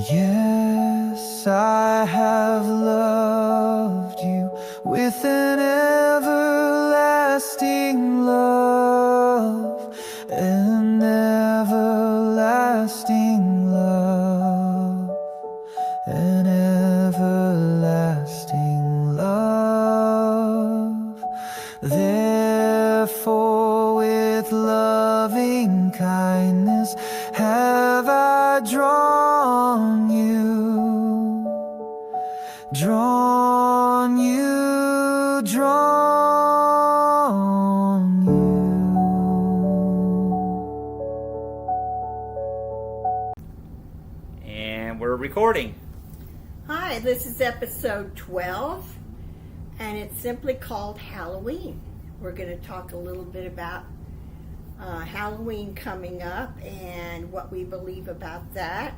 Yes, I have loved you with an everlasting love, an everlasting love, an everlasting love. Therefore, with loving kindness have I drawn you, drawn you, drawn you. And we're recording. Hi, this is episode 12, and it's simply called Halloween. We're going to talk a little bit about Halloween coming up and what we believe about that.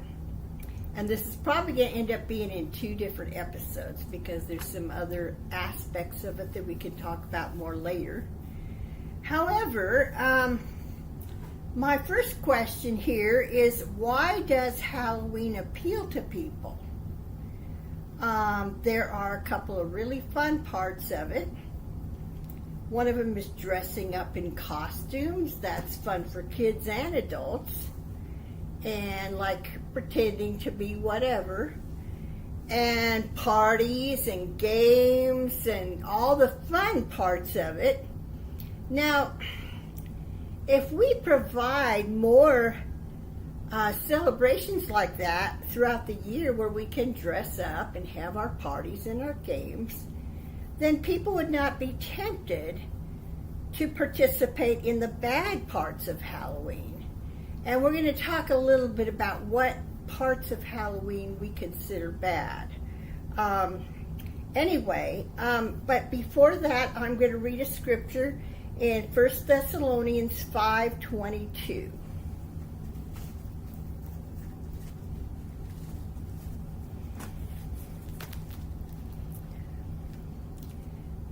And this is probably going to end up being in 2 different episodes because there's some other aspects of it that we can talk about more later. However, my first question here is, why does Halloween appeal to people? There are a couple of really fun parts of it. One of them is dressing up in costumes. That's fun for kids and adults. And like pretending to be whatever. And parties and games and all the fun parts of it. Now, if we provide more celebrations like that throughout the year where we can dress up and have our parties and our games, then people would not be tempted to participate in the bad parts of Halloween. And we're going to talk a little bit about what parts of Halloween we consider bad. But before that, I'm going to read a scripture in 1 Thessalonians 5:22.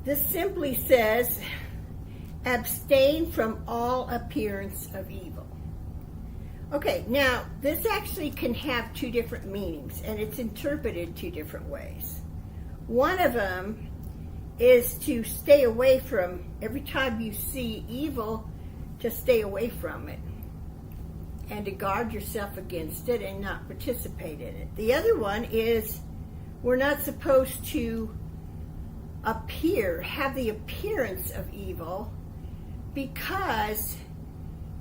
This simply says, abstain from all appearance of evil. Okay, now this actually can have 2 different meanings, and it's interpreted 2 different ways. One of them is to stay away from, every time you see evil, to stay away from it and to guard yourself against it and not participate in it. The other one is we're not supposed to have the appearance of evil, because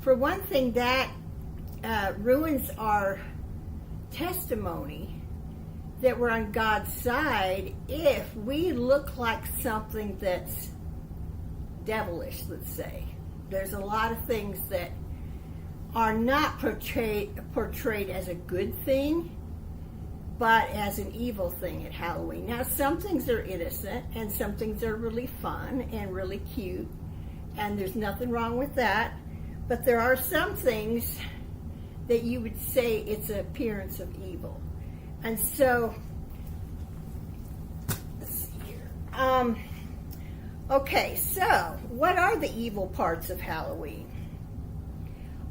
for one thing that ruins our testimony that we're on God's side if we look like something that's devilish, let's say. There's a lot of things that are not portrayed as a good thing, but as an evil thing at Halloween. Now, some things are innocent, and some things are really fun and really cute, and there's nothing wrong with that. But there are some things that you would say it's an appearance of evil. And so, let's see here. Okay, so what are the evil parts of Halloween?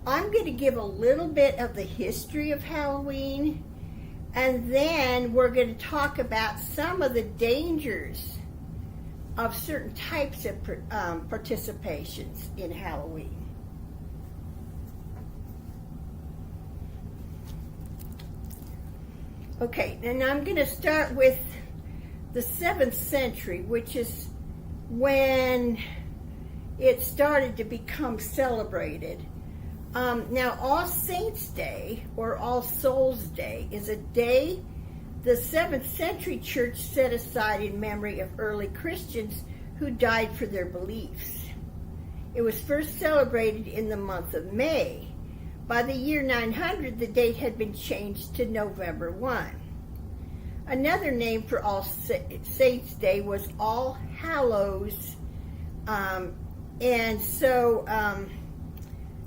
I'm going to give a little bit of the history of Halloween, and then we're going to talk about some of the dangers of certain types of participations in Halloween. Okay, and I'm going to start with the 7th century, which is when it started to become celebrated. Now, All Saints' Day, or All Souls' Day, is a day the 7th century church set aside in memory of early Christians who died for their beliefs. It was first celebrated in the month of May. By the year 900, the date had been changed to November 1. Another name for All Saints' Day was All Hallows,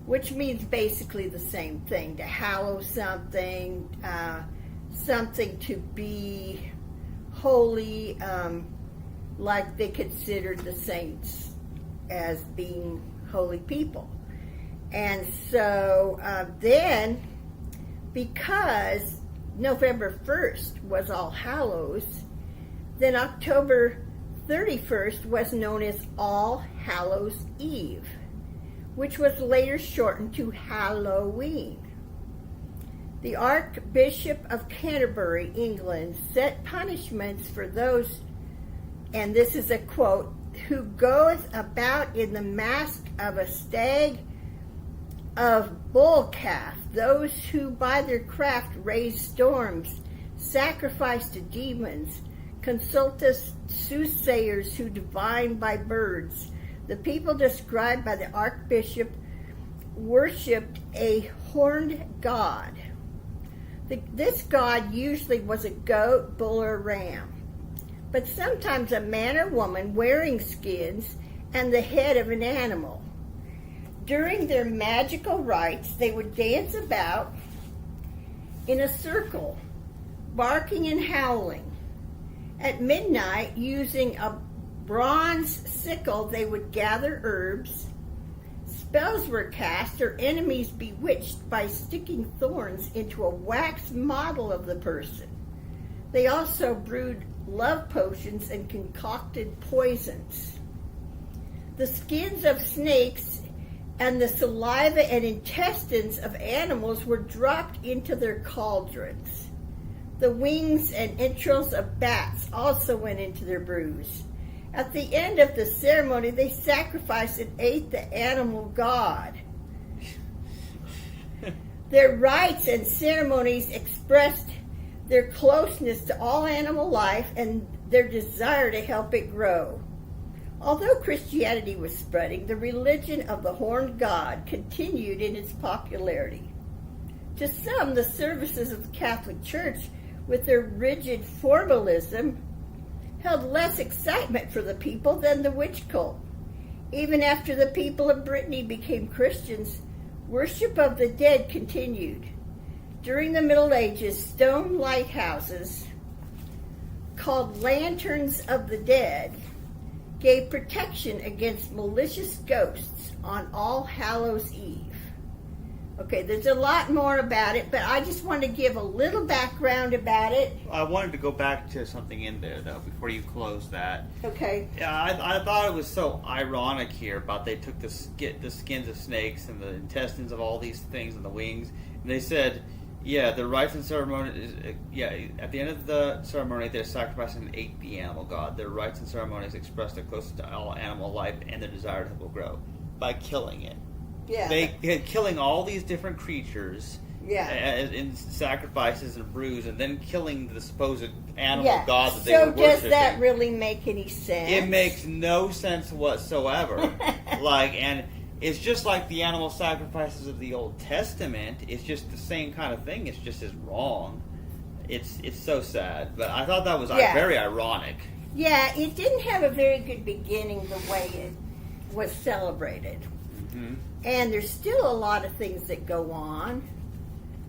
which means basically the same thing, to hallow something, something to be holy, like they considered the saints as being holy people. And so then, because November 1st was All Hallows, then October 31st was known as All Hallows Eve, which was later shortened to Halloween. The Archbishop of Canterbury, England, set punishments for those, and this is a quote, who goeth about in the mask of a stag, of bull calf, those who by their craft raise storms, sacrifice to demons, consulteth soothsayers who divine by birds. The people described by the Archbishop worshipped a horned god. This god usually was a goat, bull, or ram, but sometimes a man or woman wearing skins and the head of an animal. During their magical rites, they would dance about in a circle, barking and howling. At midnight, using a bronze sickle, they would gather herbs. Spells were cast or enemies bewitched by sticking thorns into a wax model of the person. They also brewed love potions and concocted poisons. The skins of snakes and the saliva and intestines of animals were dropped into their cauldrons. The wings and entrails of bats also went into their brews. At the end of the ceremony, they sacrificed and ate the animal god. Their rites and ceremonies expressed their closeness to all animal life and their desire to help it grow. Although Christianity was spreading, the religion of the horned god continued in its popularity. To some, the services of the Catholic Church, with their rigid formalism, held less excitement for the people than the witch cult. Even after the people of Brittany became Christians, worship of the dead continued. During the Middle Ages, stone lighthouses, called lanterns of the dead, gave protection against malicious ghosts on All Hallows Eve. Okay, there's a lot more about it, but I just want to give a little background about it. I wanted to go back to something in there, though, before you close that. Okay. Yeah, I thought it was so ironic here about they took the skins of snakes and the intestines of all these things and the wings, and they said, yeah, the rites and ceremonies, at the end of the ceremony, they're sacrificing and ate the animal god. Their rites and ceremonies express their closeness to all animal life and their desire to help it grow by killing it. Yeah. Killing all these different creatures in sacrifices and brews, and then killing the supposed animal god that they were worshiping. So does that really make any sense? It makes no sense whatsoever. And it's just like the animal sacrifices of the Old Testament. It's just the same kind of thing. It's just as wrong. It's so sad. But I thought that was very ironic. Yeah, it didn't have a very good beginning the way it was celebrated. Mm-hmm. And there's still a lot of things that go on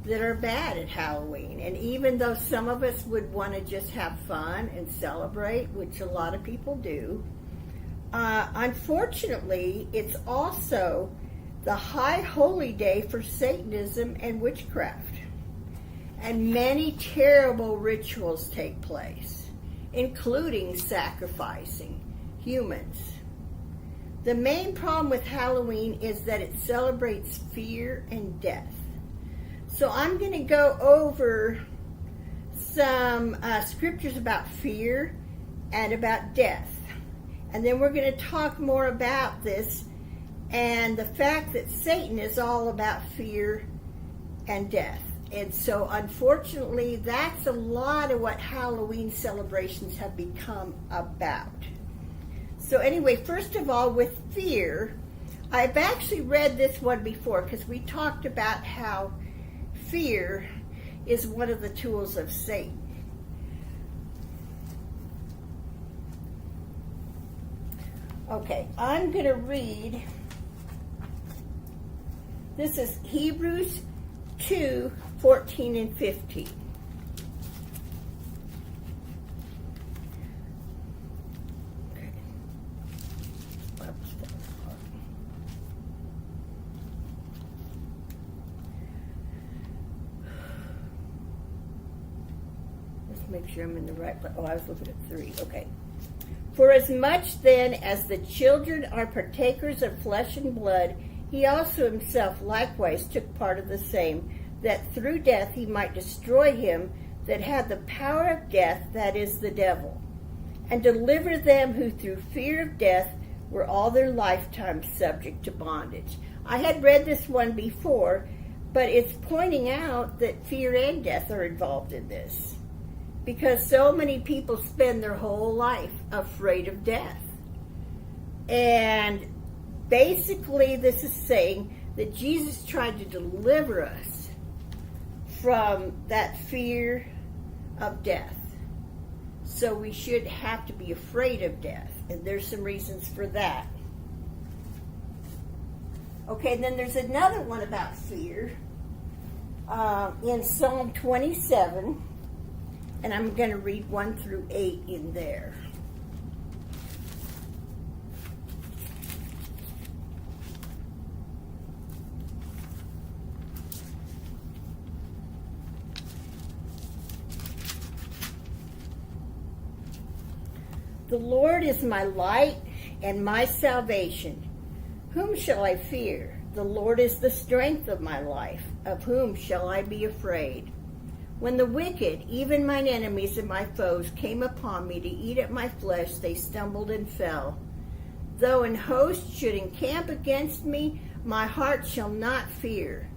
that are bad at Halloween. And even though some of us would want to just have fun and celebrate, which a lot of people do, unfortunately, it's also the high holy day for Satanism and witchcraft. And many terrible rituals take place, including sacrificing humans. The main problem with Halloween is that it celebrates fear and death. So I'm going to go over some scriptures about fear and about death. And then we're going to talk more about this and the fact that Satan is all about fear and death. And so unfortunately, that's a lot of what Halloween celebrations have become about. So anyway, first of all, with fear, I've actually read this one before because we talked about how fear is one of the tools of Satan. Okay, I'm going to read, this is Hebrews 2:14 and 15. make sure I'm in the right place. Oh, I was looking at 3. Okay. For as much then as the children are partakers of flesh and blood, he also himself likewise took part of the same, that through death he might destroy him that had the power of death, that is, the devil, and deliver them who through fear of death were all their lifetime subject to bondage. I had read this one before, but it's pointing out that fear and death are involved in this, because so many people spend their whole life afraid of death. And basically this is saying that Jesus tried to deliver us from that fear of death. So we should have to be afraid of death. And there's some reasons for that. Okay, and then there's another one about fear in Psalm 27. And I'm going to read 1 through 8 in there. The Lord is my light and my salvation. Whom shall I fear? The Lord is the strength of my life. Of whom shall I be afraid? When the wicked, even mine enemies and my foes, came upon me to eat at my flesh, they stumbled and fell. Though an host should encamp against me, my heart shall not fear.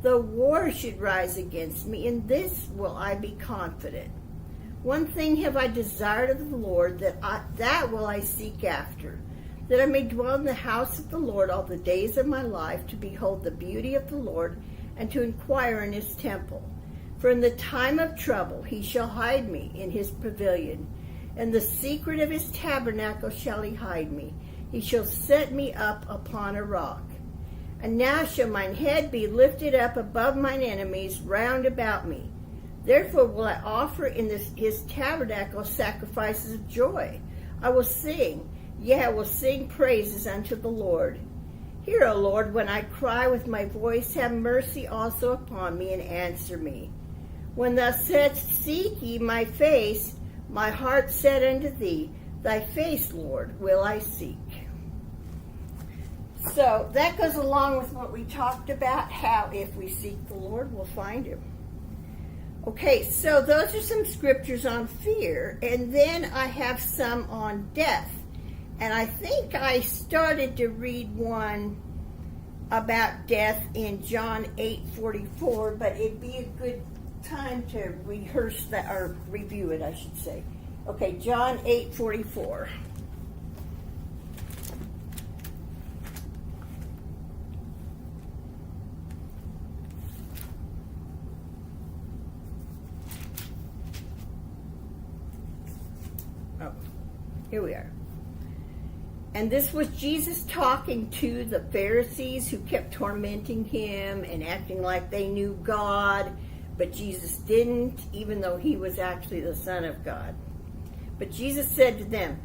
Though war should rise against me, in this will I be confident. One thing have I desired of the Lord, that will I seek after, that I may dwell in the house of the Lord all the days of my life, to behold the beauty of the Lord, and to inquire in his temple. For in the time of trouble he shall hide me in his pavilion. In the secret of his tabernacle shall he hide me. He shall set me up upon a rock. And now shall mine head be lifted up above mine enemies round about me. Therefore will I offer in his tabernacle sacrifices of joy. I will sing, yea, I will sing praises unto the Lord. Hear, O Lord, when I cry with my voice, have mercy also upon me, and answer me. When thou saidst, seek ye my face, my heart said unto thee, thy face, Lord, will I seek. So that goes along with what we talked about, how if we seek the Lord, we'll find him. Okay, so those are some scriptures on fear, and then I have some on death. And I think I started to read one about death in John 8:44, but it'd be a good time to rehearse that, or review it, I should say. Okay, John 8:44. Oh, here we are. And this was Jesus talking to the Pharisees who kept tormenting him and acting like they knew God, but Jesus didn't, even though he was actually the Son of God. But Jesus said to them,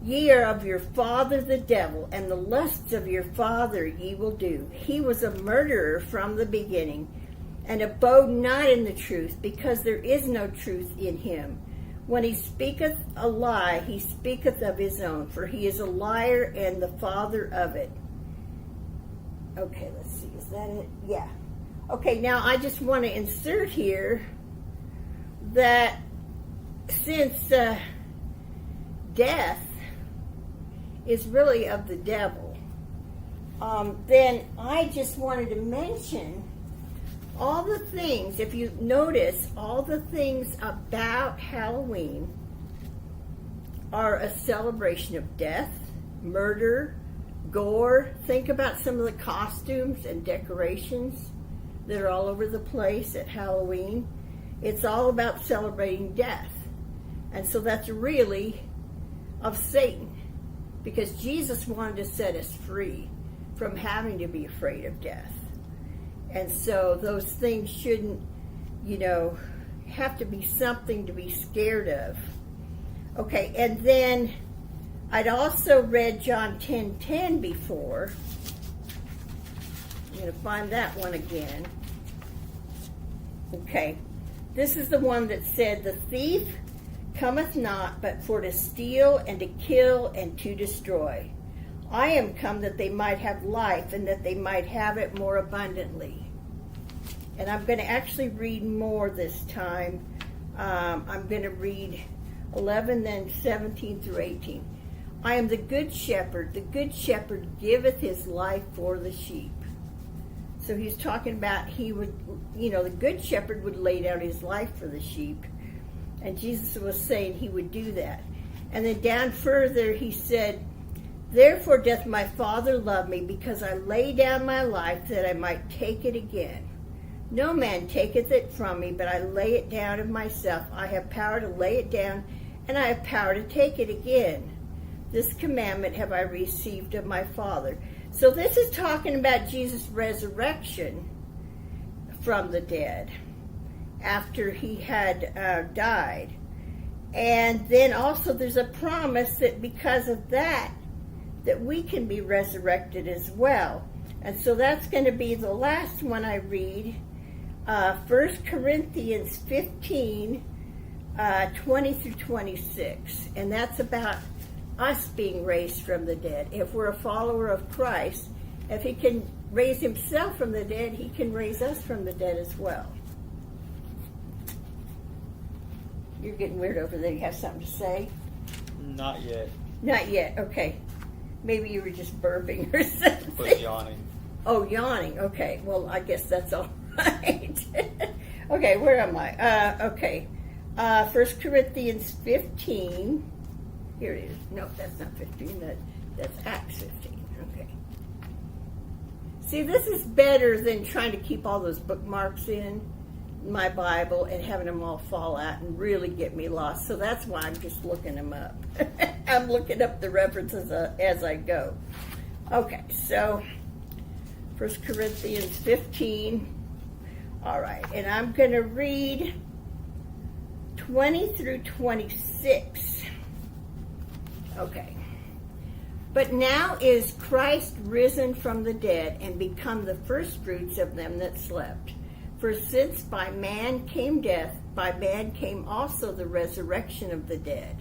ye are of your father the devil, and the lusts of your father ye will do. He was a murderer from the beginning, and abode not in the truth, because there is no truth in him. When he speaketh a lie, he speaketh of his own, for he is a liar and the father of it. Okay, let's see, is that it? Yeah. Okay, now I just want to insert here that since death is really of the devil, then I just wanted to mention all the things, if you notice, all the things about Halloween are a celebration of death, murder, gore. Think about some of the costumes and decorations that are all over the place at Halloween. It's all about celebrating death. And so that's really of Satan, because Jesus wanted to set us free from having to be afraid of death. And so those things shouldn't, have to be something to be scared of. Okay, and then I'd also read John 10:10 before. I'm going to find that one again. Okay, This is the one that said, "The thief cometh not but for to steal and to kill and to destroy. I am come that they might have life and that they might have it more abundantly." And I'm going to actually read more this time. I'm going to read 11, then 17 through 18. "I am the good shepherd. The good shepherd giveth his life for the sheep." So he's talking about the good shepherd would lay down his life for the sheep. And Jesus was saying he would do that. And then down further he said, "Therefore doth my Father love me, because I lay down my life that I might take it again. No man taketh it from me, but I lay it down of myself. I have power to lay it down, and I have power to take it again. This commandment have I received of my Father." So this is talking about Jesus' resurrection from the dead after he had died. And then also there's a promise that because of that we can be resurrected as well. And so that's going to be the last one I read, 1 Corinthians 15, 20 through 26. And that's about us being raised from the dead. If we're a follower of Christ, if he can raise himself from the dead, he can raise us from the dead as well. You're getting weird over there. You have something to say? Not yet. Not yet. Okay. Maybe you were just burping or something. But yawning. Oh, yawning. Okay. Well, I guess that's all right. Okay, where am I? Okay. 1 Corinthians 15. Here it is. No, that's not 15. That's Acts 15. Okay. See, this is better than trying to keep all those bookmarks in my Bible and having them all fall out and really get me lost. So that's why I'm just looking them up. I'm looking up the references as I go. Okay, so 1 Corinthians 15. All right, and I'm going to read 20 through 26. Okay. "But now is Christ risen from the dead and become the firstfruits of them that slept. For since by man came death, by man came also the resurrection of the dead.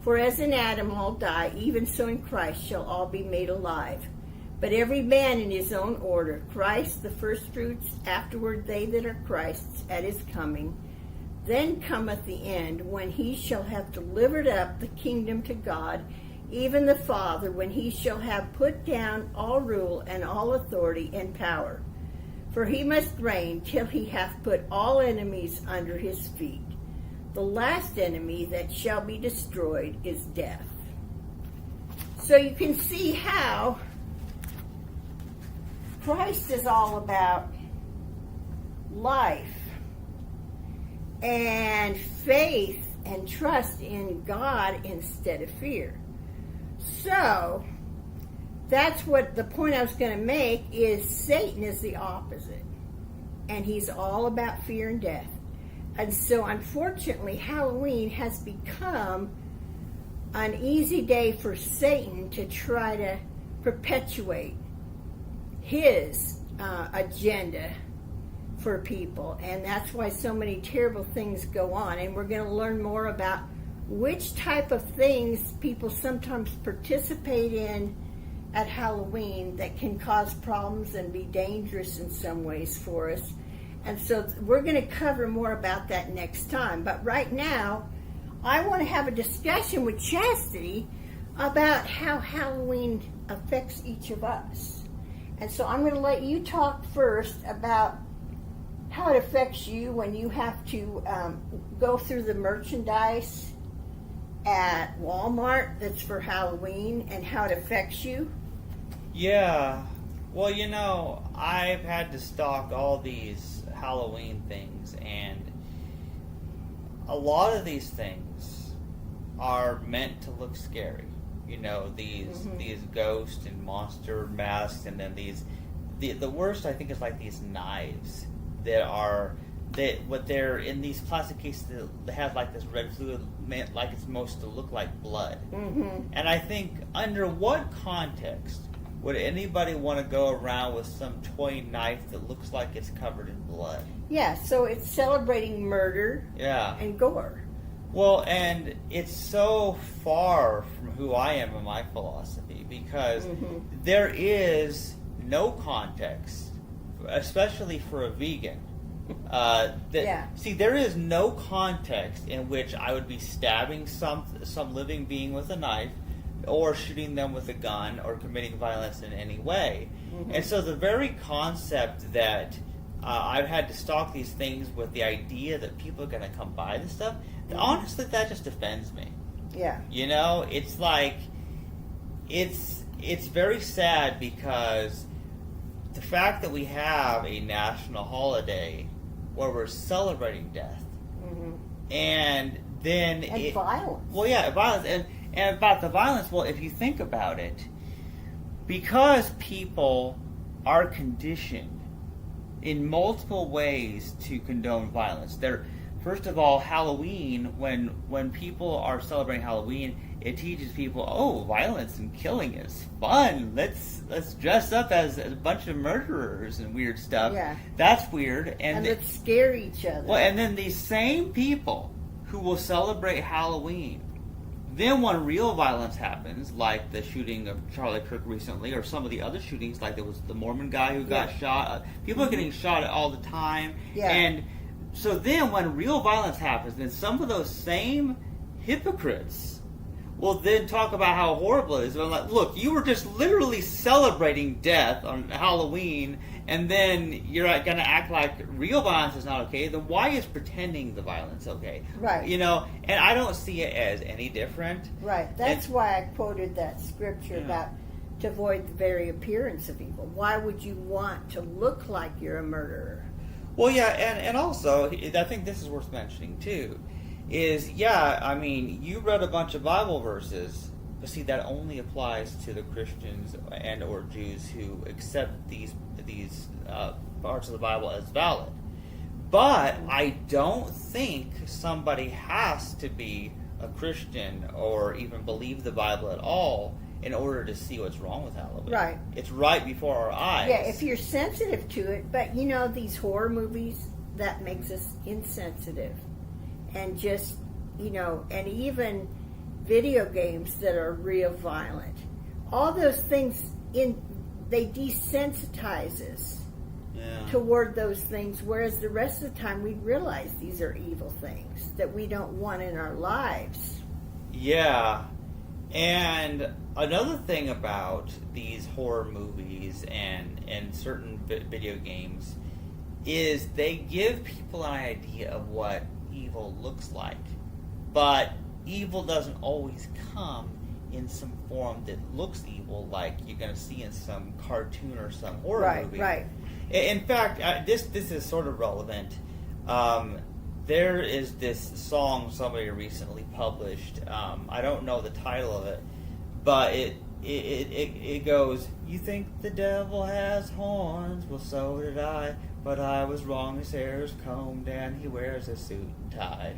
For as in Adam all die, even so in Christ shall all be made alive. But every man in his own order, Christ the firstfruits, afterward they that are Christ's at his coming. Then cometh the end, when he shall have delivered up the kingdom to God, even the Father, when he shall have put down all rule and all authority and power. For he must reign till he hath put all enemies under his feet. The last enemy that shall be destroyed is death." So you can see how Christ is all about life and faith and trust in God instead of fear. So that's what the point I was going to make is. Satan is the opposite, and he's all about fear and death. And so unfortunately Halloween has become an easy day for Satan to try to perpetuate his agenda for people, and that's why so many terrible things go on. And we're going to learn more about which type of things people sometimes participate in at Halloween that can cause problems and be dangerous in some ways for us. And so we're going to cover more about that next time. But right now, I want to have a discussion with Chastity about how Halloween affects each of us. And so I'm going to let you talk first about how it affects you when you have to go through the merchandise at Walmart that's for Halloween, and how it affects you. Yeah. Well, you know, I've had to stock all these Halloween things, and a lot of these things are meant to look scary. You know, these ghost and monster masks, and then the worst I think is like these knives what they're in these plastic cases that have like this red fluid, meant like it's supposed to look like blood. And I think, under what context would anybody want to go around with some toy knife that looks like it's covered in blood? Yeah, so it's celebrating murder Yeah. and gore. Well, and it's so far from who I am in my philosophy because there is no context, especially for a vegan. See, there is no context in which I would be stabbing some living being with a knife, or shooting them with a gun, or committing violence in any way. And so the very concept that I've had to stock these things with the idea that people are going to come buy this stuff, honestly, that just offends me. Yeah. You know, it's like, it's very sad because the fact that we have a national holiday where we're celebrating death, and then violence. Well, yeah, violence, and about the violence. Well, if you think about it, because people are conditioned in multiple ways to condone violence. First of all, Halloween. When people are celebrating Halloween, it teaches people, oh, violence and killing is fun. Let's dress up as a bunch of murderers and weird stuff. Yeah. That's weird. And let's scare each other. Well, and then these same people who will celebrate Halloween, then when real violence happens, like the shooting of Charlie Kirk recently, or some of the other shootings, like there was the Mormon guy who got shot. People are getting shot all the time. Yeah. And so then when real violence happens, then some of those same hypocrites will then talk about how horrible it is. I'm like, look, you were just literally celebrating death on Halloween, and then you're going to act like real violence is not okay. Then why is pretending the violence okay? Right. You know, and I don't see it as any different. Right. That's why I quoted that scripture about to avoid the very appearance of evil. Why would you want to look like you're a murderer? Well, yeah, and also, I think this is worth mentioning, too, is, I mean, you read a bunch of Bible verses, but see, that only applies to the Christians and or Jews who accept these parts of the Bible as valid. But I don't think somebody has to be a Christian or even believe the Bible at all in order to see what's wrong with Halloween. Right. It's right before our eyes. Yeah, if you're sensitive to it, but you know, these horror movies, that makes us insensitive. And just, you know, and even video games that are real violent. All those things, they desensitize us toward those things, whereas the rest of the time we realize these are evil things that we don't want in our lives. Yeah. And another thing about these horror movies and certain video games is they give people an idea of what evil looks like. But evil doesn't always come in some form that looks evil, like you're going to see in some cartoon or some horror movie. Right. In fact, this is sort of relevant. There is this song somebody recently published. I don't know the title of it, but it goes, "You think the devil has horns? Well, so did I, but I was wrong. His hair is combed and he wears a suit and tie."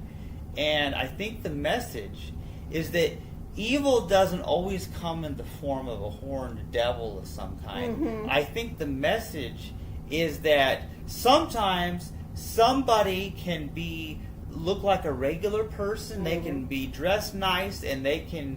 And I think the message is that evil doesn't always come in the form of a horned devil of some kind. I think the message is that sometimes somebody can look like a regular person. They can be dressed nice, and they can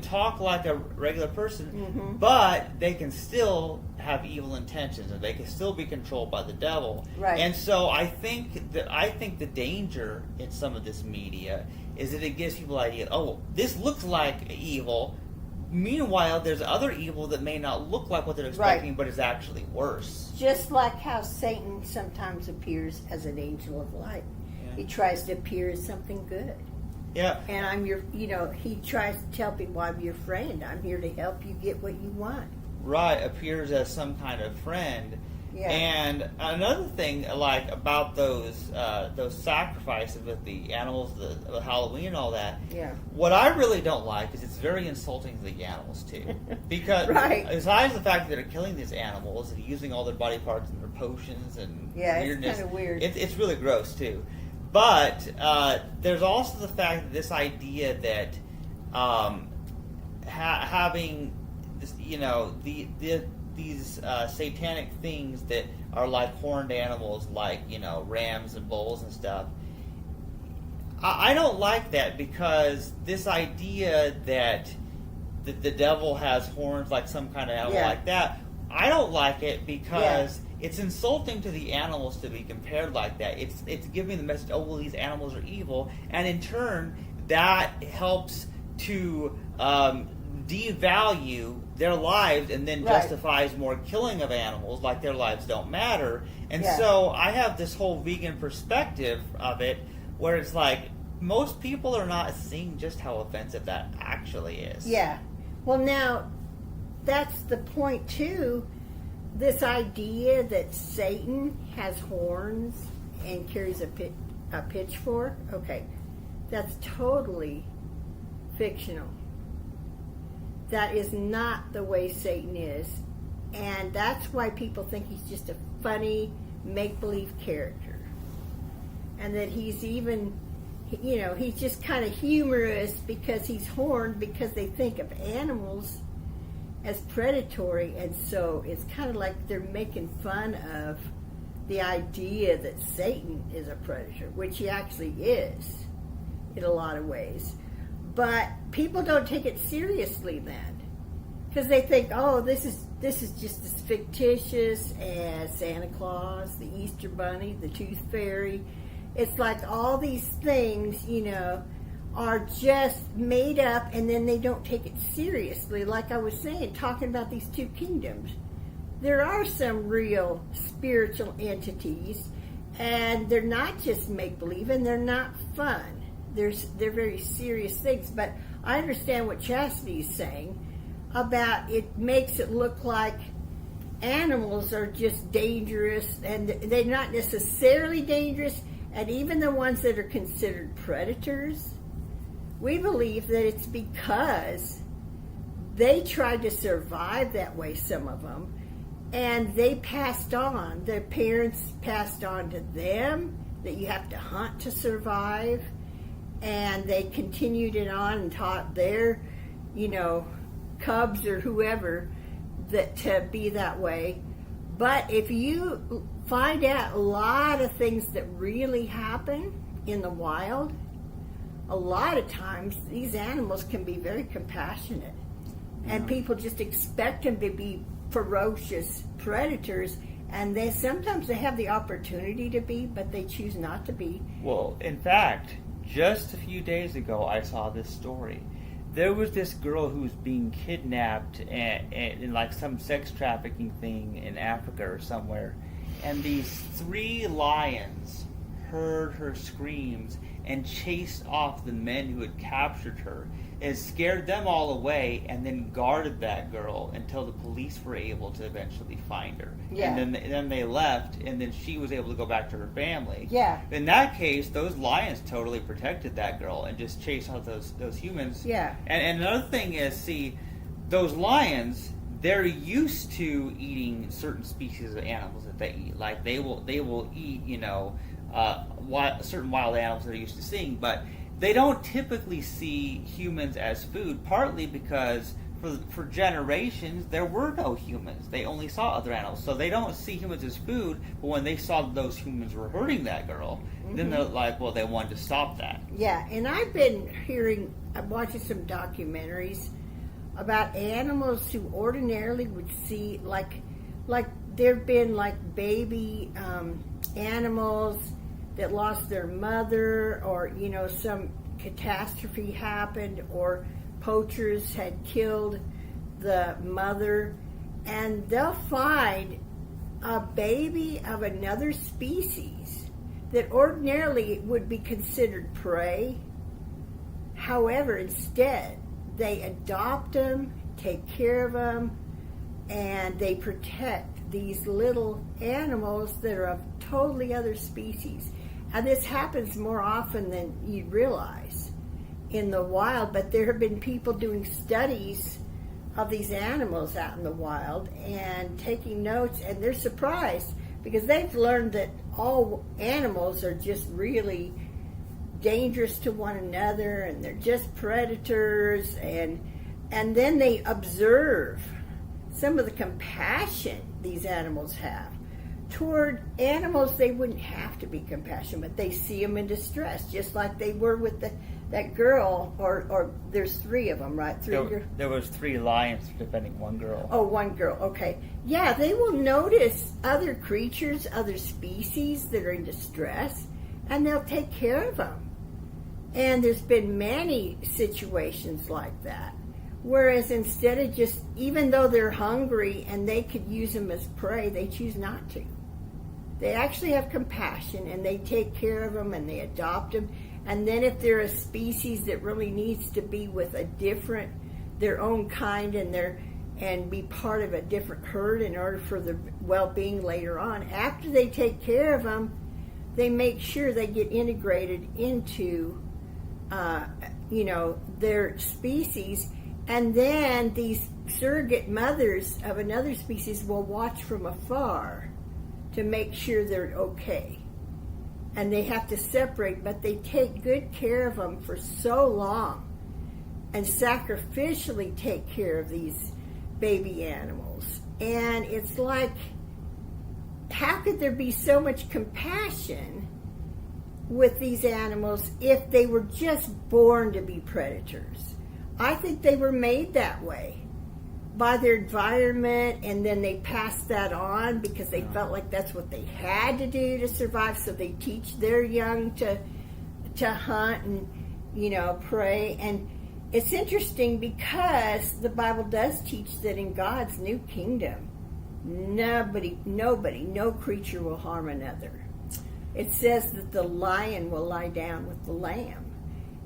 talk like a regular person, but they can still have evil intentions, and they can still be controlled by the devil. Right. And so I think the danger in some of this media is that it gives people the idea, oh, this looks like evil. Meanwhile, there's other evil that may not look like what they're expecting, but is actually worse. Just like how Satan sometimes appears as an angel of light. He tries to appear as something good. Yeah. And he tries to tell people, I'm your friend. I'm here to help you get what you want. Right, appears as some kind of friend. Yeah. And another thing, like, about those sacrifices with the animals, the Halloween and all that, what I really don't like is it's very insulting to the animals, too. Because besides the fact that they're killing these animals and using all their body parts and their potions and weirdness, it's kind of weird. It's really gross, too. But there's also the fact that this idea that having these satanic things that are like horned animals, like rams and bulls and stuff. I don't like that, because this idea that the devil has horns like some kind of animal like that, I don't like it, because it's insulting to the animals to be compared like that. It's giving the message, oh, well, these animals are evil, and in turn that helps to devalue their lives, and then justifies more killing of animals, like their lives don't matter. And so I have this whole vegan perspective of it, where it's like, most people are not seeing just how offensive that actually is. Yeah. Well, now, that's the point, too. This idea that Satan has horns and carries a pitchfork, okay, that's totally fictional. That is not the way Satan is. And that's why people think he's just a funny, make-believe character. And that he's even, he's just kind of humorous because he's horned, because they think of animals as predatory. And so it's kind of like they're making fun of the idea that Satan is a predator, which he actually is in a lot of ways. But people don't take it seriously then, because they think, oh, this is just as fictitious as Santa Claus, the Easter Bunny, the Tooth Fairy. It's like all these things, are just made up, and then they don't take it seriously. Like I was saying, talking about these two kingdoms, there are some real spiritual entities, and they're not just make-believe, and they're not fun. They're very serious things. But I understand what Chastity is saying about it makes it look like animals are just dangerous, and they're not necessarily dangerous. And even the ones that are considered predators, we believe that it's because they tried to survive that way, some of them, and they passed on. Their parents passed on to them that you have to hunt to survive. And they continued it on and taught their, cubs or whoever that to be that way. But if you find out a lot of things that really happen in the wild, a lot of times these animals can be very compassionate. And people just expect them to be ferocious predators, and sometimes they have the opportunity to be, but they choose not to be. Well, in fact, just a few days ago, I saw this story. There was this girl who was being kidnapped and in like some sex trafficking thing in Africa or somewhere. And these 3 lions heard her screams and chased off the men who had captured her, and scared them all away, and then guarded that girl until the police were able to eventually find her. Yeah. And then they left, and then she was able to go back to her family. Yeah. In that case, those lions totally protected that girl and just chased out those humans. Yeah. And another thing is, see, those lions, they're used to eating certain species of animals that they eat. Like they will eat, certain wild animals that they're used to seeing, but they don't typically see humans as food, partly because for generations there were no humans. They only saw other animals. So they don't see humans as food, but when they saw those humans were hurting that girl, then they're like, well, they wanted to stop that. Yeah, and I've been I'm watching some documentaries about animals who ordinarily would see, like there have been like baby animals that lost their mother, or some catastrophe happened, or poachers had killed the mother, and they'll find a baby of another species that ordinarily would be considered prey. However, instead, they adopt them, take care of them, and they protect these little animals that are of totally other species. And this happens more often than you'd realize in the wild, but there have been people doing studies of these animals out in the wild and taking notes, and they're surprised because they've learned that all animals are just really dangerous to one another, and they're just predators, and then they observe some of the compassion these animals have toward animals they wouldn't have to be compassionate, but they see them in distress, just like they were with that girl, or there's 3 of them, right? There was 3 lions defending 1 girl. Oh, 1 girl, okay. Yeah, they will notice other creatures, other species that are in distress, and they'll take care of them. And there's been many situations like that. Whereas instead of just, even though they're hungry and they could use them as prey, they choose not to. They actually have compassion, and they take care of them, and they adopt them. And then if they're a species that really needs to be with their own kind, and be part of a different herd in order for their well-being later on, after they take care of them, they make sure they get integrated into, their species. And then these surrogate mothers of another species will watch from afar to make sure they're okay. And they have to separate, but they take good care of them for so long and sacrificially take care of these baby animals. And it's like, how could there be so much compassion with these animals if they were just born to be predators? I think they were made that way by their environment, and then they passed that on because they felt like that's what they had to do to survive. So they teach their young to hunt and prey. And it's interesting because the Bible does teach that in God's new kingdom, no creature will harm another. It says that the lion will lie down with the lamb.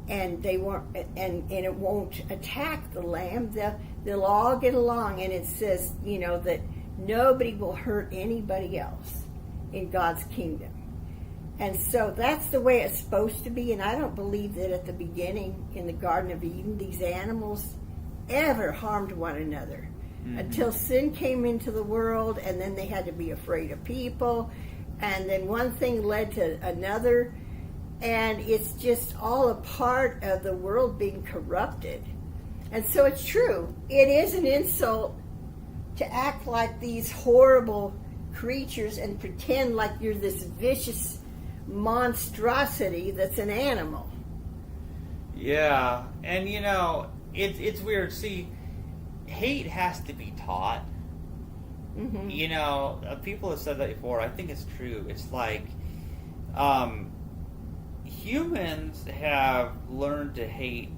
And they won't, and it won't attack the lamb. They'll all get along, and it says, that nobody will hurt anybody else in God's kingdom. And so that's the way it's supposed to be. And I don't believe that at the beginning in the Garden of Eden, these animals ever harmed one another until sin came into the world, and then they had to be afraid of people, and then one thing led to another. And it's just all a part of the world being corrupted. And so it's true. It is an insult to act like these horrible creatures and pretend like you're this vicious monstrosity that's an animal. Yeah, and it's weird. See, hate has to be taught. Mm-hmm. People have said that before. I think it's true. It's like, humans have learned to hate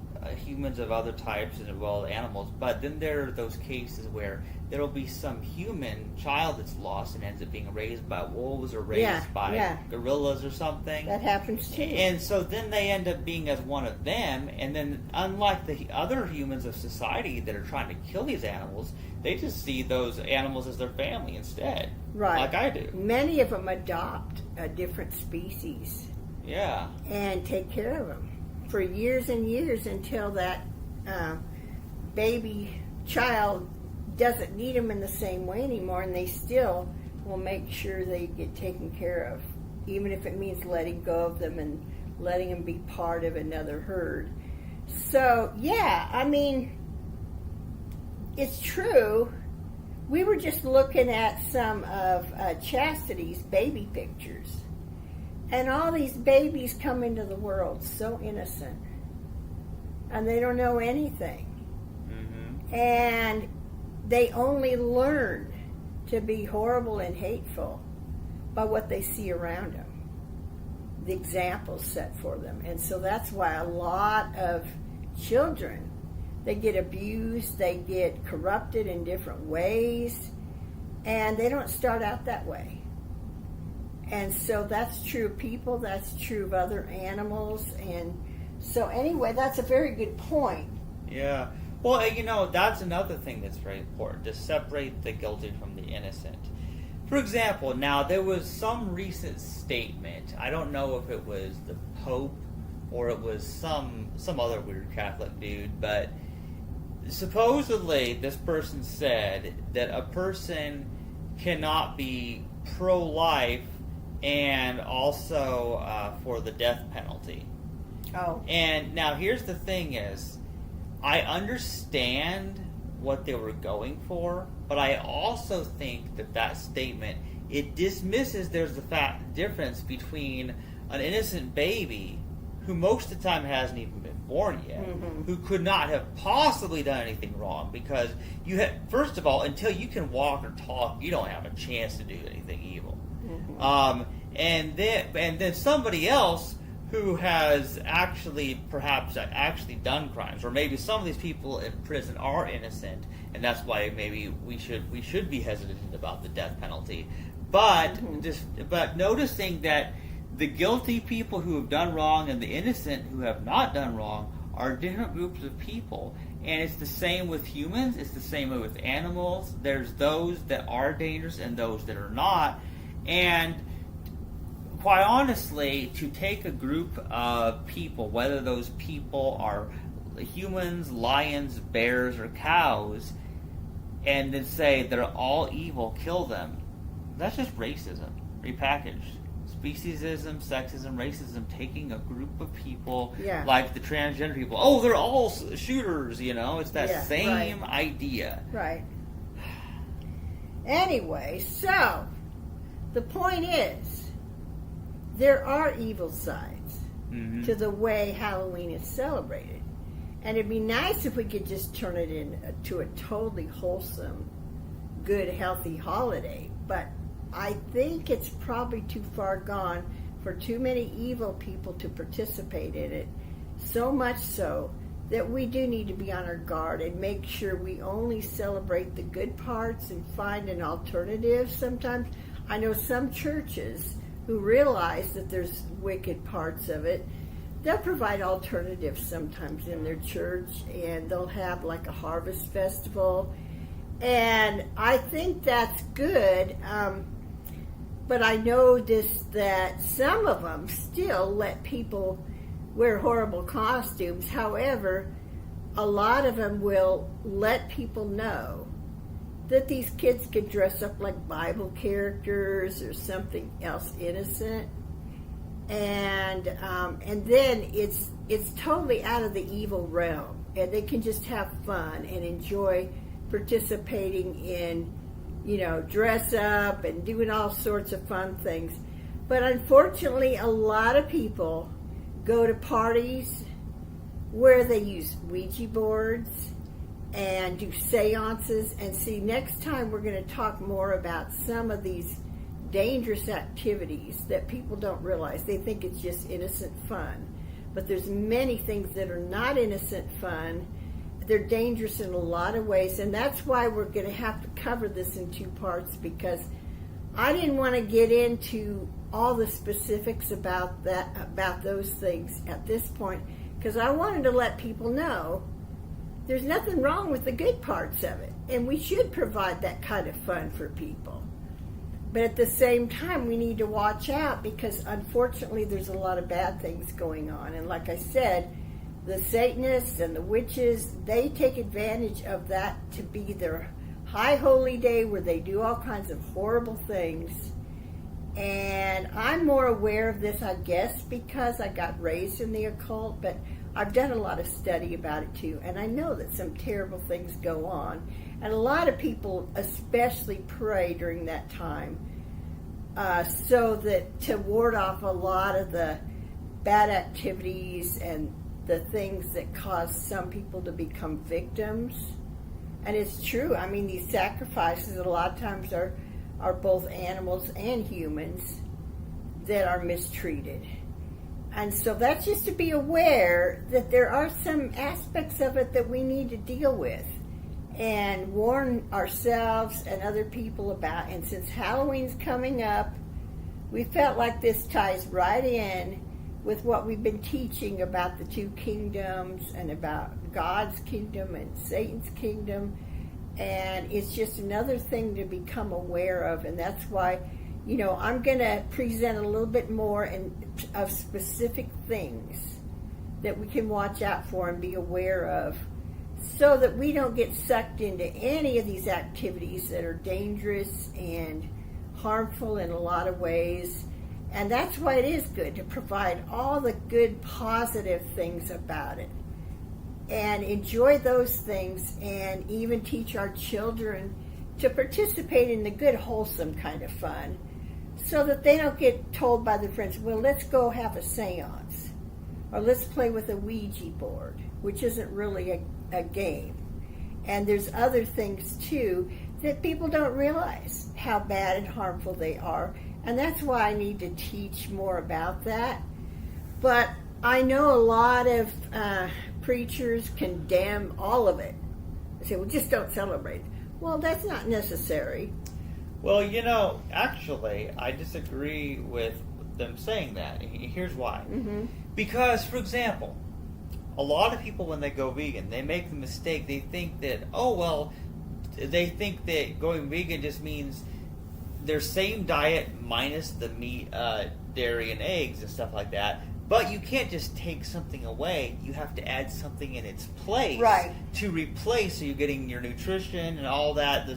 humans of other types as well as animals, but then there are those cases where there will be some human child that's lost and ends up being raised by wolves or raised by gorillas or something. That happens too. And so then they end up being as one of them, and then unlike the other humans of society that are trying to kill these animals, they just see those animals as their family instead. Right. Like I do. Many of them adopt a different species. Yeah. And take care of them for years and years until that baby child doesn't need them in the same way anymore, and they still will make sure they get taken care of, even if it means letting go of them and letting them be part of another herd. So, yeah, I mean, it's true. We were just looking at some of Chastity's baby pictures. And all these babies come into the world so innocent. And they don't know anything. Mm-hmm. And they only learn to be horrible and hateful by what they see around them. The examples set for them. And so that's why a lot of children, they get abused, they get corrupted in different ways, and they don't start out that way. And so that's true of people, that's true of other animals. And so anyway, that's a very good point. Yeah. Well, that's another thing that's very important, to separate the guilty from the innocent. For example, now there was some recent statement, I don't know if it was the Pope or it was some other weird Catholic dude, but supposedly this person said that a person cannot be pro-life and also for the death penalty. Oh. And now here's the thing is, I understand what they were going for, but I also think that statement, it dismisses there's the difference between an innocent baby who most of the time hasn't even been born yet, who could not have possibly done anything wrong, because first of all, until you can walk or talk, you don't have a chance to do anything evil. And then somebody else who has perhaps actually done crimes, or maybe some of these people in prison are innocent, and that's why maybe we should be hesitant about the death penalty. But but noticing that the guilty people who have done wrong and the innocent who have not done wrong are different groups of people. And it's the same with humans, it's the same way with animals. There's those that are dangerous and those that are not. And quite honestly, to take a group of people, whether those people are humans, lions, bears, or cows, and then say they're all evil, kill them, that's just racism repackaged. Speciesism, sexism, racism, taking a group of people like the transgender people. Oh, they're all shooters, It's that same idea. Right. Anyway, so the point is, there are evil sides to the way Halloween is celebrated. And it'd be nice if we could just turn it into a totally wholesome, good, healthy holiday. But I think it's probably too far gone for too many evil people to participate in it. So much so that we do need to be on our guard and make sure we only celebrate the good parts and find an alternative. Sometimes I know some churches who realize that there's wicked parts of it. They'll provide alternatives sometimes in their church, and they'll have like a harvest festival. And I think that's good. But I noticed that some of them still let people wear horrible costumes. However, a lot of them will let people know that these kids could dress up like Bible characters or something else innocent. And then it's totally out of the evil realm. And they can just have fun and enjoy participating in, dress up and doing all sorts of fun things. But unfortunately, a lot of people go to parties where they use Ouija boards and do seances. And see, next time we're going to talk more about some of these dangerous activities that people don't realize. They think it's just innocent fun. But there's many things that are not innocent fun. They're dangerous in a lot of ways, and that's why we're going to have to cover this in two parts, because I didn't want to get into all the specifics about those things at this point, because I wanted to let people know there's nothing wrong with the good parts of it, and we should provide that kind of fun for people. But at the same time, we need to watch out, because unfortunately there's a lot of bad things going on. And like I said, the Satanists and the witches, they take advantage of that to be their high holy day where they do all kinds of horrible things. And I'm more aware of this, I guess, because I got raised in the occult, but I've done a lot of study about it too. And I know that some terrible things go on. And a lot of people especially pray during that time so that to ward off a lot of the bad activities and the things that cause some people to become victims. And it's true. I mean, these sacrifices a lot of times are both animals and humans that are mistreated. And so that's just to be aware that there are some aspects of it that we need to deal with and warn ourselves and other people about. And since Halloween's coming up, we felt like this ties right in with what we've been teaching about the two kingdoms and about God's kingdom and Satan's kingdom. And it's just another thing to become aware of. And that's why, I'm going to present a little bit more of specific things that we can watch out for and be aware of, so that we don't get sucked into any of these activities that are dangerous and harmful in a lot of ways. And that's why it is good to provide all the good, positive things about it. and enjoy those things, and even teach our children to participate in the good, wholesome kind of fun, so that they don't get told by their friends, well, let's go have a seance, or let's play with a Ouija board, which isn't really a game. And there's other things too that people don't realize how bad and harmful they are, and that's why I need to teach more about that. But I know a lot of preachers condemn all of it. They say, well, just don't celebrate it. Well, that's not necessary. Well, actually, I disagree with them saying that. Here's why. Mm-hmm. Because, for example, a lot of people, when they go vegan, they make the mistake. They think that, they think that going vegan just means their same diet minus the meat, dairy, and eggs and stuff like that. But you can't just take something away. You have to add something in its place to replace. So you're getting your nutrition and all that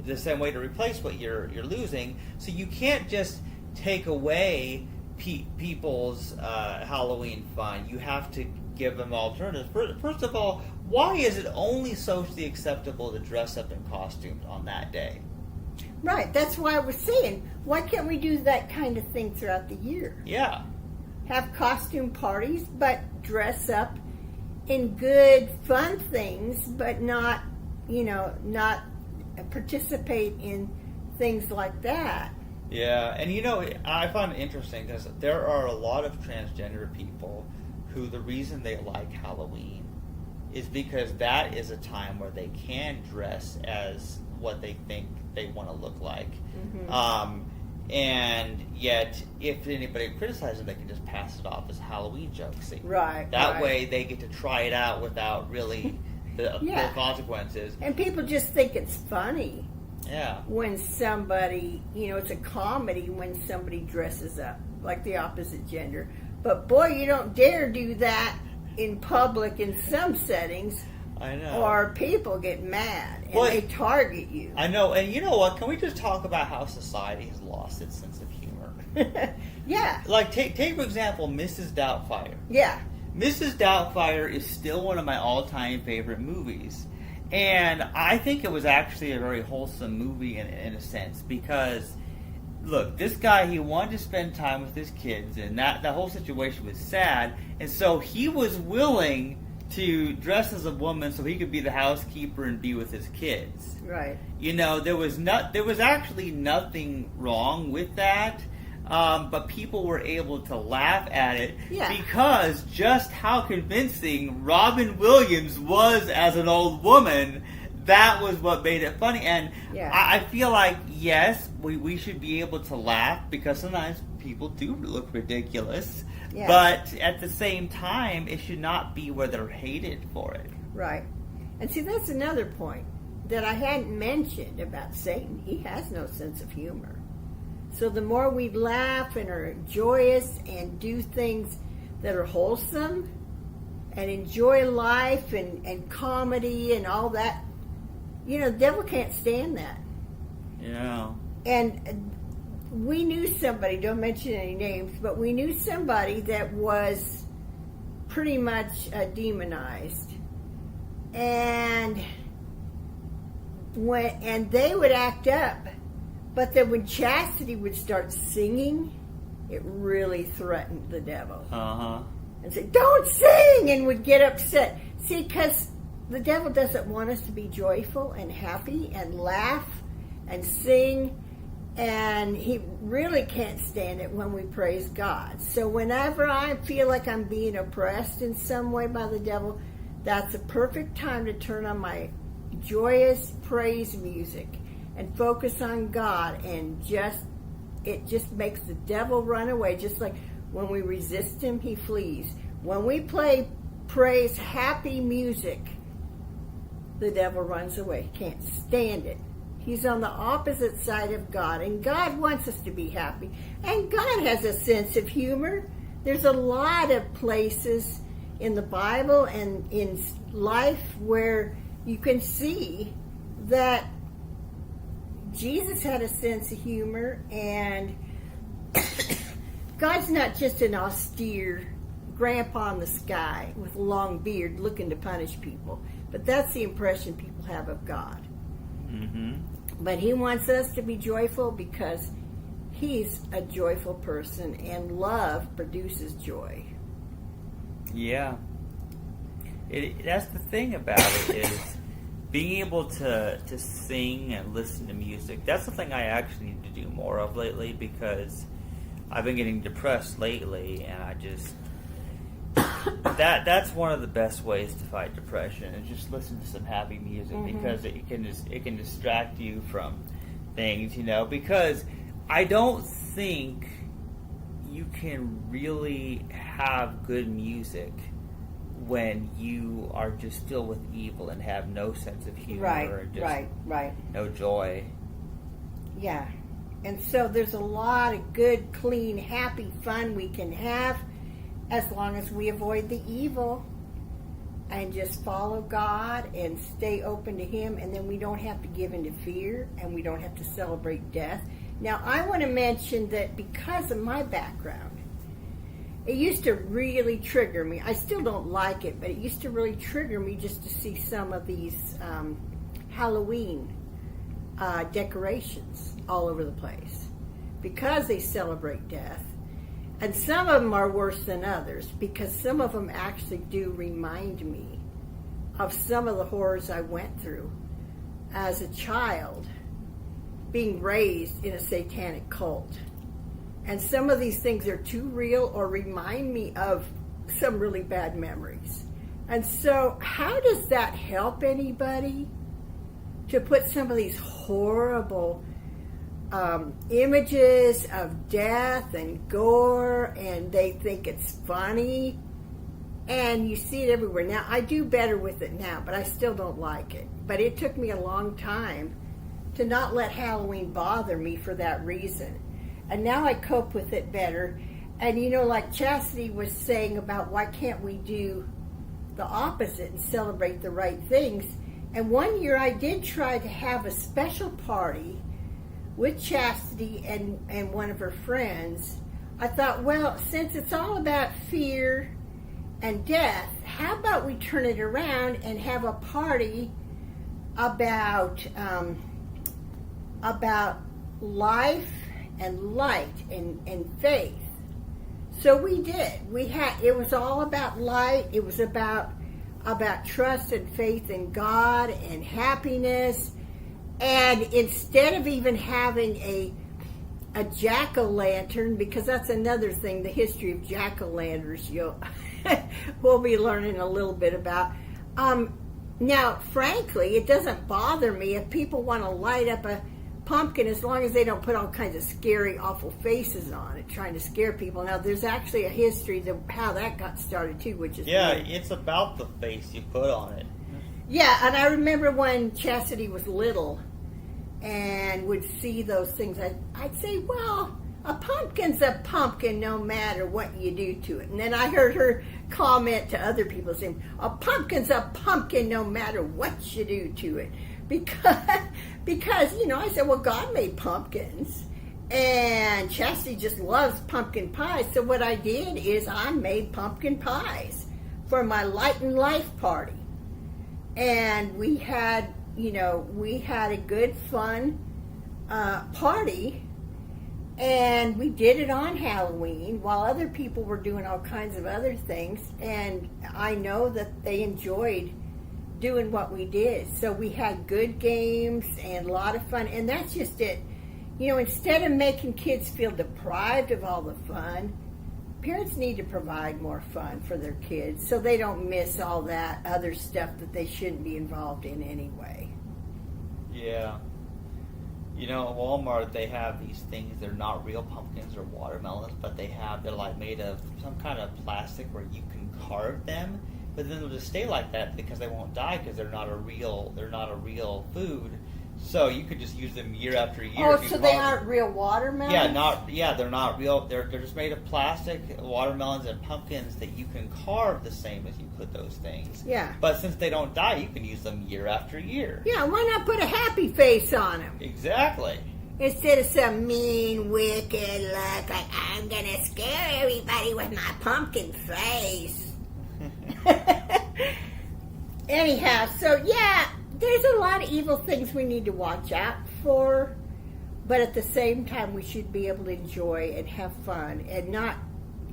the same way to replace what you're losing. So you can't just take away people's Halloween fun. You have to give them alternatives. First of all, why is it only socially acceptable to dress up in costumes on that day? Right. That's why I was saying, why can't we do that kind of thing throughout the year? Yeah. Have costume parties, but dress up in good, fun things, but not participate in things like that. Yeah, and I find it interesting because there are a lot of transgender people who the reason they like Halloween is because that is a time where they can dress as what they think they want to look like. Mm-hmm. And yet, if anybody criticizes them, they can just pass it off as Halloween jokes. Right. That way, they get to try it out without really the consequences. And people just think it's funny. Yeah. When somebody, it's a comedy when somebody dresses up like the opposite gender. But boy, you don't dare do that in public in some settings. I know. Or people get mad and they target you. I know. And you know what? Can we just talk about how society has lost its sense of humor? Yeah. Like, take for example, Mrs. Doubtfire. Yeah. Mrs. Doubtfire is still one of my all-time favorite movies. And I think it was actually a very wholesome movie in a sense because, look, this guy, he wanted to spend time with his kids, and that whole situation was sad. And so he was willing to dress as a woman so he could be the housekeeper and be with his kids. Right. There was actually nothing wrong with that. But people were able to laugh at it because just how convincing Robin Williams was as an old woman, that was what made it funny. And I feel like, yes, we should be able to laugh because sometimes people do look ridiculous. Yeah. But at the same time, it should not be where they're hated for it. Right. And see, that's another point that I hadn't mentioned about Satan. He has no sense of humor. So the more we laugh and are joyous and do things that are wholesome and enjoy life and comedy and all that, the devil can't stand that. Yeah. And we knew somebody, don't mention any names, but we knew somebody that was pretty much demonized. And they would act up. But then when Chastity would start singing, it really threatened the devil. Uh-huh. And say, don't sing! And would get upset. See, because the devil doesn't want us to be joyful and happy and laugh and sing. And he really can't stand it when we praise God. So whenever I feel like I'm being oppressed in some way by the devil, that's a perfect time to turn on my joyous praise music and focus on God, and it just makes the devil run away. Just like when we resist him, he flees. When we play praise, happy music, the devil runs away. He can't stand it. He's on the opposite side of God, and God wants us to be happy. And God has a sense of humor. There's a lot of places in the Bible and in life where you can see that Jesus had a sense of humor, and God's not just an austere grandpa in the sky with a long beard looking to punish people. But that's the impression people have of God. Mm-hmm. But he wants us to be joyful because he's a joyful person, and love produces joy. Yeah. That's the thing about it is being able to sing and listen to music. That's the thing I actually need to do more of lately, because I've been getting depressed lately, and I just that's one of the best ways to fight depression, is just listen to some happy music, because it can distract you from things, because I don't think you can really have good music when you are just filled with evil and have no sense of humor, and just no joy. Yeah. And so there's a lot of good, clean, happy fun we can have as long as we avoid the evil and just follow God and stay open to him, and then we don't have to give into fear, and we don't have to celebrate death. Now, I want to mention that because of my background, it used to really trigger me. I still don't like it, but it used to really trigger me just to see some of these Halloween decorations all over the place, because they celebrate death. And some of them are worse than others, because some of them actually do remind me of some of the horrors I went through as a child, being raised in a satanic cult. And some of these things are too real or remind me of some really bad memories. And so how does that help anybody to put some of these horrible images of death and gore, and they think it's funny, and you see it everywhere? Now, I do better with it now, but I still don't like it. But it took me a long time to not let Halloween bother me for that reason. And now I cope with it better. And like Chastity was saying about why can't we do the opposite and celebrate the right things. And one year I did try to have a special party with Chastity and one of her friends. I thought, well, since it's all about fear and death, how about we turn it around and have a party about life and light and faith. So we did. It was all about light. It was about trust and faith in God and happiness. And instead of even having a jack-o'-lantern, because that's another thing, the history of jack-o'-lanterns we'll be learning a little bit about. Now, frankly, it doesn't bother me if people want to light up a pumpkin, as long as they don't put all kinds of scary, awful faces on it, trying to scare people. Now, there's actually a history to how that got started, too, which is weird. It's about the face you put on it. Yeah, and I remember when Chastity was little and would see those things, I'd say, well, a pumpkin's a pumpkin no matter what you do to it. And then I heard her comment to other people saying, a pumpkin's a pumpkin no matter what you do to it. Because I said, well, God made pumpkins, and Chastity just loves pumpkin pies. So what I did is I made pumpkin pies for my Light and Life party. And we had a good, fun party, and we did it on Halloween while other people were doing all kinds of other things. And I know that they enjoyed doing what we did. So we had good games and a lot of fun, and that's just it. Instead of making kids feel deprived of all the fun, parents need to provide more fun for their kids so they don't miss all that other stuff that they shouldn't be involved in anyway. Yeah. At Walmart, they have these things. They're not real pumpkins or watermelons, but they're like made of some kind of plastic where you can carve them. But then they'll just stay like that because they won't die, because they're not a real food. So you could just use them year after year. Oh, so they aren't real watermelons? They're not real. They're just made of plastic watermelons and pumpkins that you can carve the same as you could those things. Yeah. But since they don't die, you can use them year after year. Yeah, why not put a happy face on them? Exactly. Instead of some mean, wicked look like, I'm going to scare everybody with my pumpkin face. Anyhow, so yeah, there's a lot of evil things we need to watch out for. But at the same time, we should be able to enjoy and have fun and not.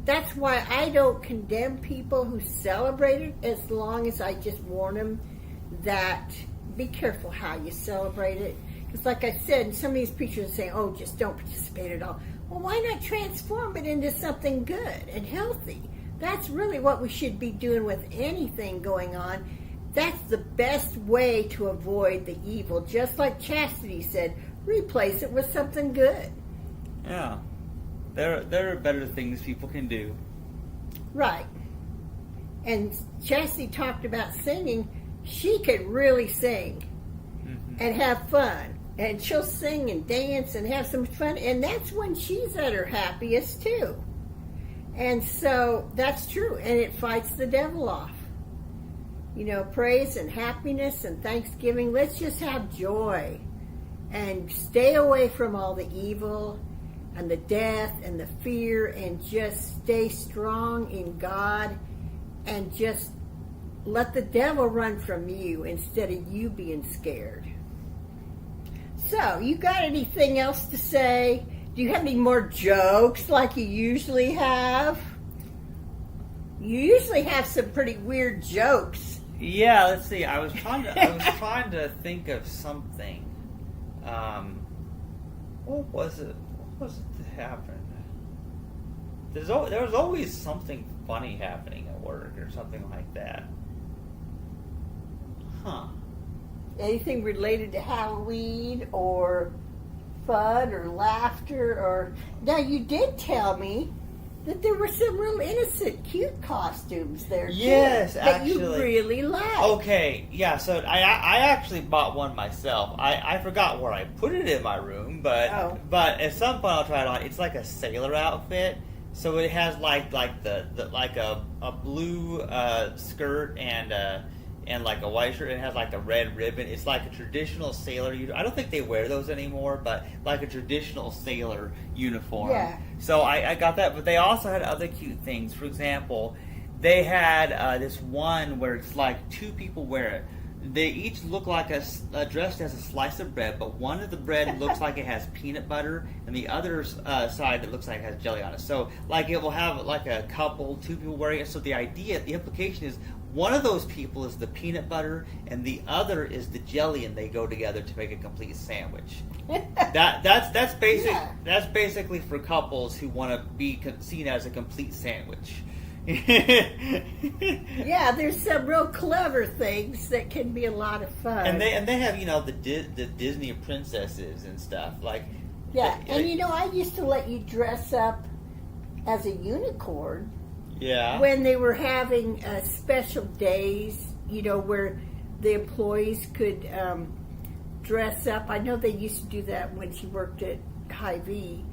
That's why I don't condemn people who celebrate it, as long as I just warn them that be careful how you celebrate it. Because like I said, some of these preachers are saying, oh, just don't participate at all. Well, why not transform it into something good and healthy? That's really what we should be doing with anything going on. That's the best way to avoid the evil. Just like Chastity said, replace it with something good. Yeah. There are better things people can do. Right. And Chastity talked about singing. She could really sing and have fun. And she'll sing and dance and have some fun. And that's when she's at her happiest too. And so that's true. And it fights the devil off. You know, praise and happiness and thanksgiving. Let's just have joy. And stay away from all the evil and the death and the fear, and just stay strong in God, and just let the devil run from you instead of you being scared. So, you got anything else to say? Do you have any more jokes like you usually have? You usually have some pretty weird jokes. Yeah, let's see. I was trying to think of something. What was it? What was it that happened? There was always something funny happening at work or something like that. Huh. Anything related to Halloween or fun or laughter or... Now, you did tell me that there were some real innocent, cute costumes there, too. Yes, that actually. you really liked. Okay, yeah, so I actually bought one myself. I forgot where I put it in my room, but at some point I'll try it on. It's like a sailor outfit, so it has like a blue skirt and like a white shirt. It has like a red ribbon. It's like a traditional sailor. I don't think they wear those anymore, but like a traditional sailor uniform. Yeah. So I got that, but they also had other cute things. For example, they had this one where it's like two people wear it. They each look like dressed as a slice of bread, but one of the bread looks like it has peanut butter, and the other side it looks like it has jelly on it. So like it will have like a couple, two people wearing it. So the implication is one of those people is the peanut butter, and the other is the jelly, and they go together to make a complete sandwich. That's basic. Yeah. That's basically for couples who want to be seen as a complete sandwich. Yeah, there's some real clever things that can be a lot of fun. And they have the Disney princesses and stuff like. Yeah, and I used to let you dress up as a unicorn. Yeah. When they were having special days, where the employees could dress up. I know they used to do that when she worked at Hy-Vee.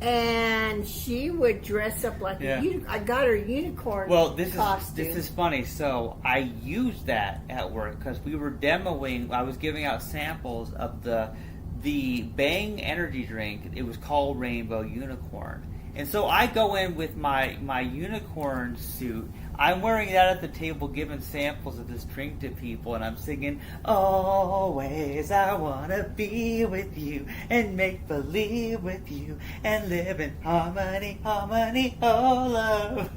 And she would dress up like a unicorn. I got her unicorn costume. This is funny. So I used that at work because we were demoing. I was giving out samples of the Bang energy drink. It was called Rainbow Unicorn. And so I go in with my unicorn suit. I'm wearing that at the table, giving samples of this drink to people, and I'm singing, always I want to be with you, and make believe with you, and live in harmony, harmony, oh love.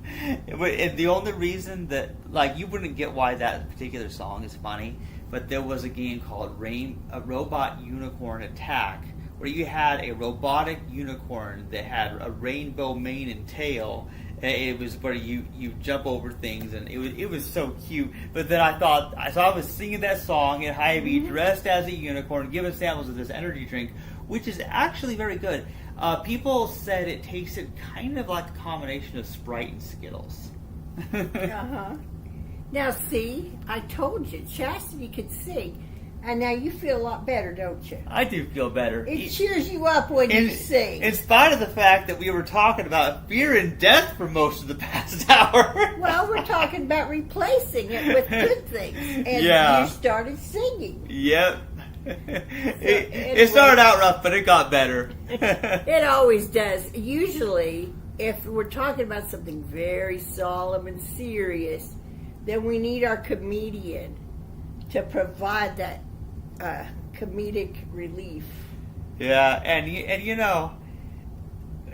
And the only reason that, you wouldn't get why that particular song is funny, but there was a game called A Robot Unicorn Attack, where you had a robotic unicorn that had a rainbow mane and tail. It was where you jump over things, and it was so cute. But then I was singing that song in Hy-Vee, dressed as a unicorn, giving samples of this energy drink, which is actually very good. People said it tasted kind of like a combination of Sprite and Skittles. Uh-huh. Now, see, I told you, Chastity could sing. And now you feel a lot better, don't you? I do feel better. It cheers you up when you sing. In spite of the fact that we were talking about fear and death for most of the past hour. Well, we're talking about replacing it with good things. And you started singing. Yep. It started out rough, but it got better. It always does. Usually, if we're talking about something very solemn and serious, then we need our comedian to provide that comedic relief. Yeah, and you know,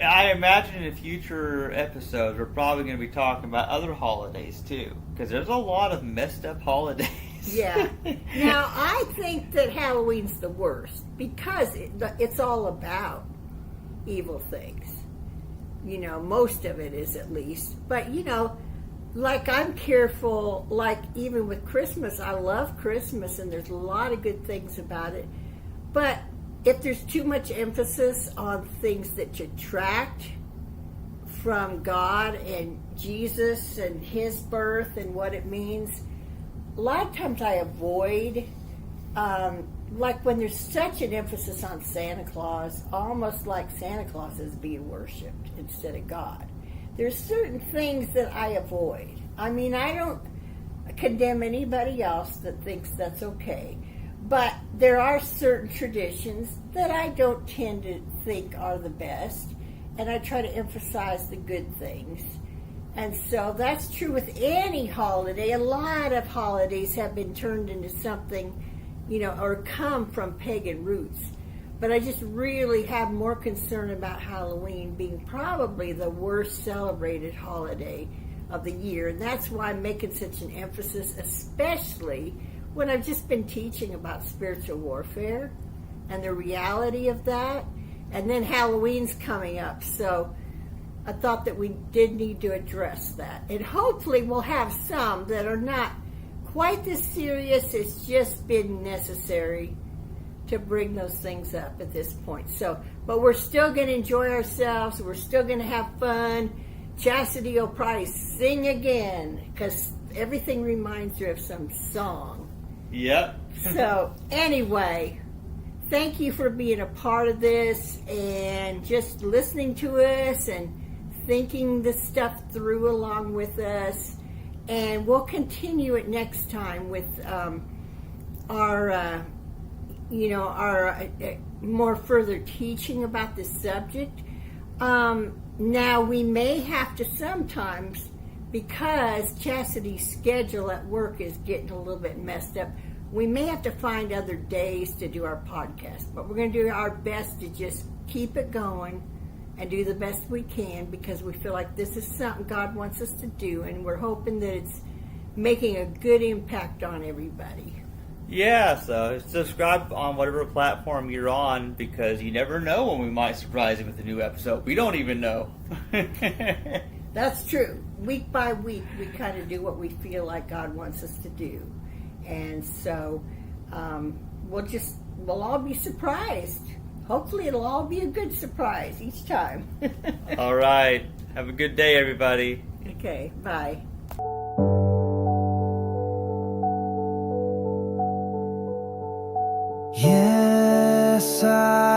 I imagine in future episodes we're probably going to be talking about other holidays too, because there's a lot of messed up holidays. Yeah. Now, I think that Halloween's the worst because it's all about evil things. You know, most of it is at least. But, you know, like I'm careful, like even with Christmas, I love Christmas and there's a lot of good things about it. But if there's too much emphasis on things that detract from God and Jesus and His birth and what it means, a lot of times I avoid, like when there's such an emphasis on Santa Claus, almost like Santa Claus is being worshipped instead of God. There's certain things that I avoid. I mean, I don't condemn anybody else that thinks that's okay. But there are certain traditions that I don't tend to think are the best, and I try to emphasize the good things. And so that's true with any holiday. A lot of holidays have been turned into something, you know, or come from pagan roots. But I just really have more concern about Halloween being probably the worst celebrated holiday of the year. And that's why I'm making such an emphasis, especially when I've just been teaching about spiritual warfare and the reality of that. And then Halloween's coming up. So I thought that we did need to address that. And hopefully we'll have some that are not quite as serious. It's just been necessary to bring those things up at this point. So, but we're still going to enjoy ourselves. We're still going to have fun. Chastity will probably sing again because everything reminds her of some song. Yep. So, anyway, thank you for being a part of this and just listening to us and thinking the stuff through along with us. And we'll continue it next time with our more further teaching about this subject. Now, we may have to sometimes, because Chastity's schedule at work is getting a little bit messed up, we may have to find other days to do our podcast. But we're going to do our best to just keep it going and do the best we can, because we feel like this is something God wants us to do, and we're hoping that it's making a good impact on everybody. Yeah, so subscribe on whatever platform you're on, because you never know when we might surprise you with a new episode. We don't even know. That's true. Week by week, we kind of do what we feel like God wants us to do. And so we'll all be surprised. Hopefully it'll all be a good surprise each time. All right. Have a good day, everybody. Okay, bye. Yes, I